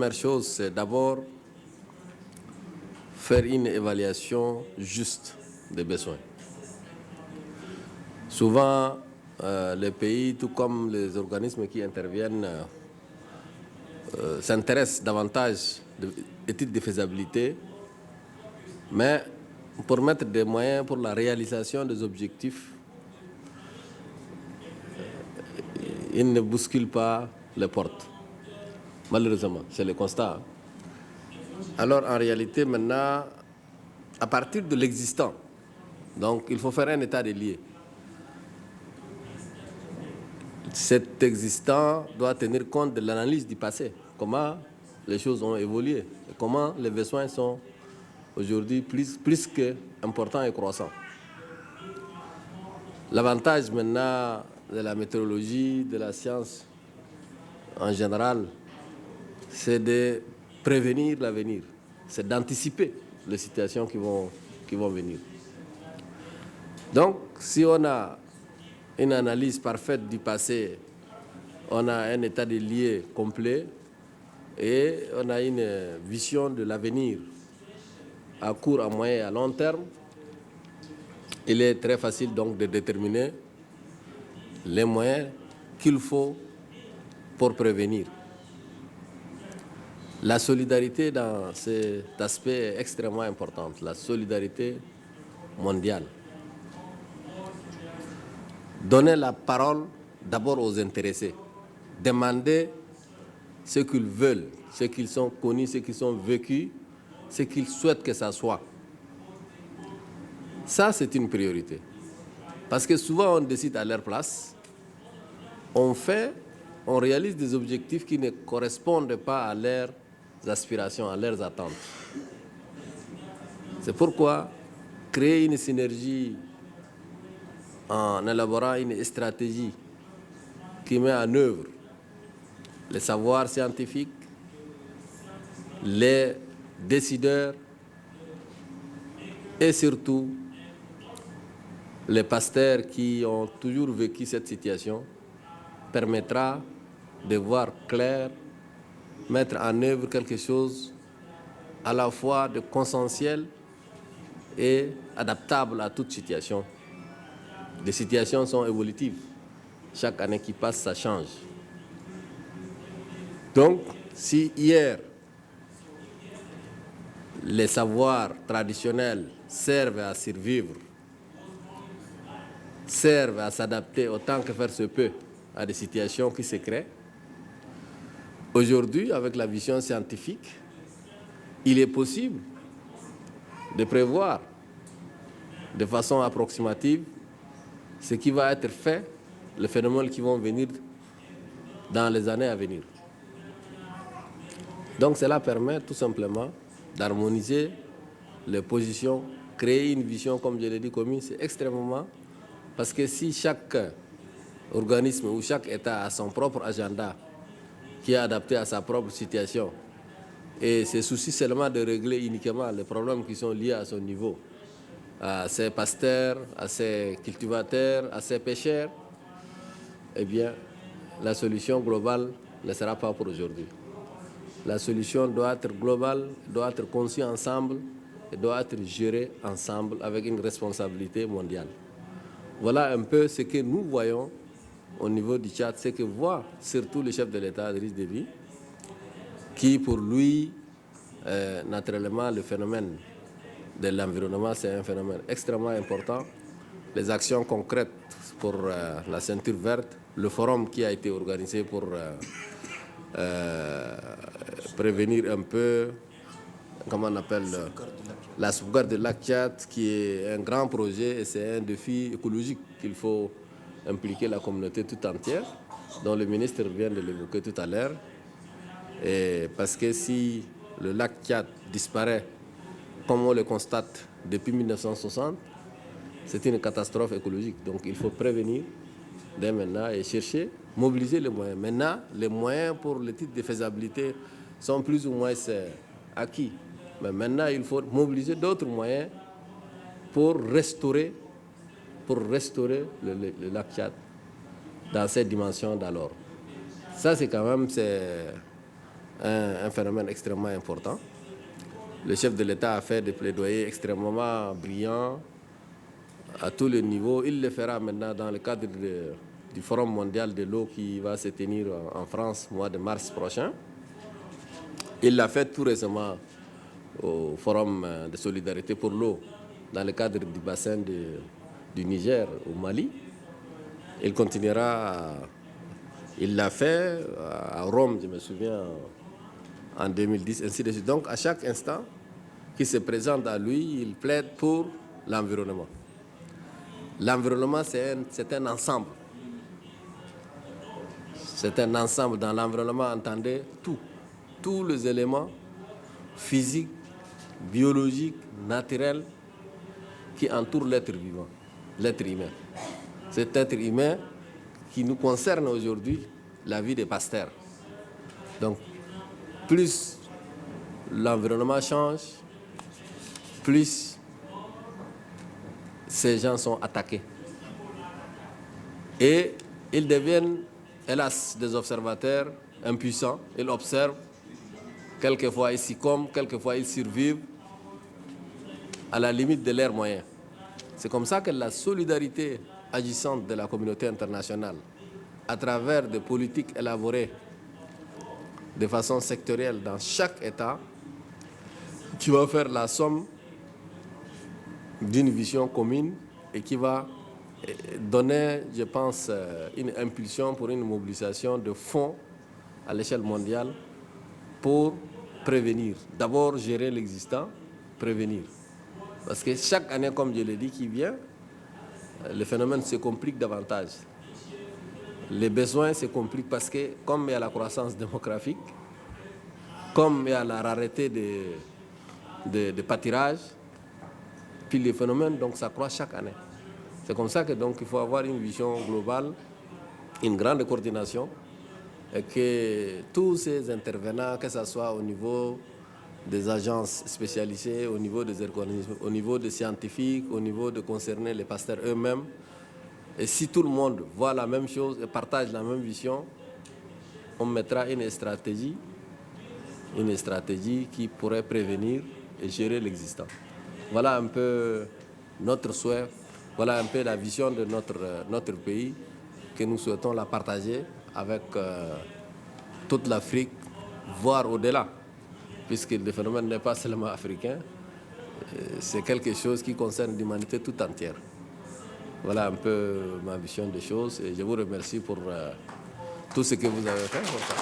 La première chose, c'est d'abord faire une évaluation juste des besoins. Souvent, les pays, tout comme les organismes qui interviennent, s'intéressent davantage aux études de faisabilité, mais pour mettre des moyens pour la réalisation des objectifs, ils ne bousculent pas les portes. Malheureusement, c'est le constat. Alors en réalité, maintenant, à partir de l'existant, donc il faut faire un état des lieux. Cet existant doit tenir compte de l'analyse du passé, comment les choses ont évolué, et comment les besoins sont aujourd'hui plus qu'importants et croissants. L'avantage maintenant de la météorologie, de la science en général, c'est de prévenir l'avenir, c'est d'anticiper les situations qui vont venir. Donc, si on a une analyse parfaite du passé, on a un état des lieux complet et on a une vision de l'avenir à court, à moyen et à long terme, il est très facile donc de déterminer les moyens qu'il faut pour prévenir. La solidarité dans cet aspect est extrêmement importante, la solidarité mondiale. Donner la parole d'abord aux intéressés, demander ce qu'ils veulent, ce qu'ils sont connus, ce qu'ils ont vécu, ce qu'ils souhaitent que ça soit. Ça, c'est une priorité. Parce que souvent, on décide à leur place, on réalise des objectifs qui ne correspondent pas à leurs aspirations, à leurs attentes. C'est pourquoi créer une synergie en élaborant une stratégie qui met en œuvre les savoirs scientifiques, les décideurs et surtout les pasteurs qui ont toujours vécu cette situation permettra de voir clair, mettre en œuvre quelque chose à la fois de consensuel et adaptable à toute situation. Les situations sont évolutives. Chaque année qui passe, ça change. Donc, si hier, les savoirs traditionnels servent à survivre, servent à s'adapter autant que faire se peut à des situations qui se créent, aujourd'hui, avec la vision scientifique, il est possible de prévoir de façon approximative ce qui va être fait, les phénomènes qui vont venir dans les années à venir. Donc cela permet tout simplement d'harmoniser les positions, créer une vision, comme je l'ai dit, commune, c'est extrêmement, parce que si chaque organisme ou chaque État a son propre agenda qui est adapté à sa propre situation et se soucie seulement de régler uniquement les problèmes qui sont liés à son niveau, à ses pasteurs, à ses cultivateurs, à ses pêcheurs, eh bien, la solution globale ne sera pas pour aujourd'hui. La solution doit être globale, doit être conçue ensemble et doit être gérée ensemble avec une responsabilité mondiale. Voilà un peu ce que nous voyons au niveau du Tchad, ce que voit surtout le chef de l'État, Idriss Déby, qui pour lui, naturellement, le phénomène de l'environnement, c'est un phénomène extrêmement important. Les actions concrètes pour la ceinture verte, le forum qui a été organisé pour prévenir un peu, comment on appelle, la sauvegarde du lac Tchad, qui est un grand projet et c'est un défi écologique qu'il faut impliquer la communauté tout entière, dont le ministre vient de l'évoquer tout à l'heure. Parce que si le lac Tchad disparaît, comme on le constate depuis 1960, c'est une catastrophe écologique. Donc il faut prévenir dès maintenant et chercher, mobiliser les moyens. Maintenant, les moyens pour le titre de faisabilité sont plus ou moins acquis. Mais maintenant, il faut mobiliser d'autres moyens pour restaurer le lac Tchad dans cette dimension d'alors. Ça, c'est quand même un phénomène extrêmement important. Le chef de l'État a fait des plaidoyers extrêmement brillants à tous les niveaux. Il le fera maintenant dans le cadre du Forum mondial de l'eau qui va se tenir en France au mois de mars prochain. Il l'a fait tout récemment au Forum de solidarité pour l'eau dans le cadre du bassin du Niger au Mali. Il continuera, il l'a fait à Rome, je me souviens, en 2010, ainsi de suite. Donc, à chaque instant qui se présente à lui, il plaide pour l'environnement. L'environnement, c'est un ensemble. C'est un ensemble. Dans l'environnement, entendez tout. Tous les éléments physiques, biologiques, naturels qui entourent l'être vivant, l'être humain. Cet être humain qui nous concerne aujourd'hui, la vie des pasteurs. Donc, plus l'environnement change, plus ces gens sont attaqués. Et ils deviennent, hélas, des observateurs impuissants. Ils observent, quelquefois ils succombent, quelquefois ils survivent à la limite de leurs moyens. C'est comme ça que la solidarité agissante de la communauté internationale, à travers des politiques élaborées de façon sectorielle dans chaque État, qui va faire la somme d'une vision commune et qui va donner, je pense, une impulsion pour une mobilisation de fonds à l'échelle mondiale pour prévenir. D'abord, gérer l'existant, prévenir. Parce que chaque année, comme je l'ai dit, qui vient, le phénomène se complique davantage. Les besoins se compliquent parce que, comme il y a la croissance démographique, comme il y a la rareté de pâturage, puis les phénomènes donc s'accroît chaque année. C'est comme ça que donc il faut avoir une vision globale, une grande coordination, et que tous ces intervenants, que ce soit au niveau des agences spécialisées, au niveau des organismes, au niveau des scientifiques, au niveau de concerner les pasteurs eux-mêmes, et si tout le monde voit la même chose et partage la même vision, on mettra une stratégie qui pourrait prévenir et gérer l'existant. Voilà un peu notre souhait, voilà un peu la vision de notre pays que nous souhaitons la partager avec toute l'Afrique, voire au-delà, puisque le phénomène n'est pas seulement africain, c'est quelque chose qui concerne l'humanité tout entière. Voilà un peu ma vision des choses et je vous remercie pour tout ce que vous avez fait pour ça.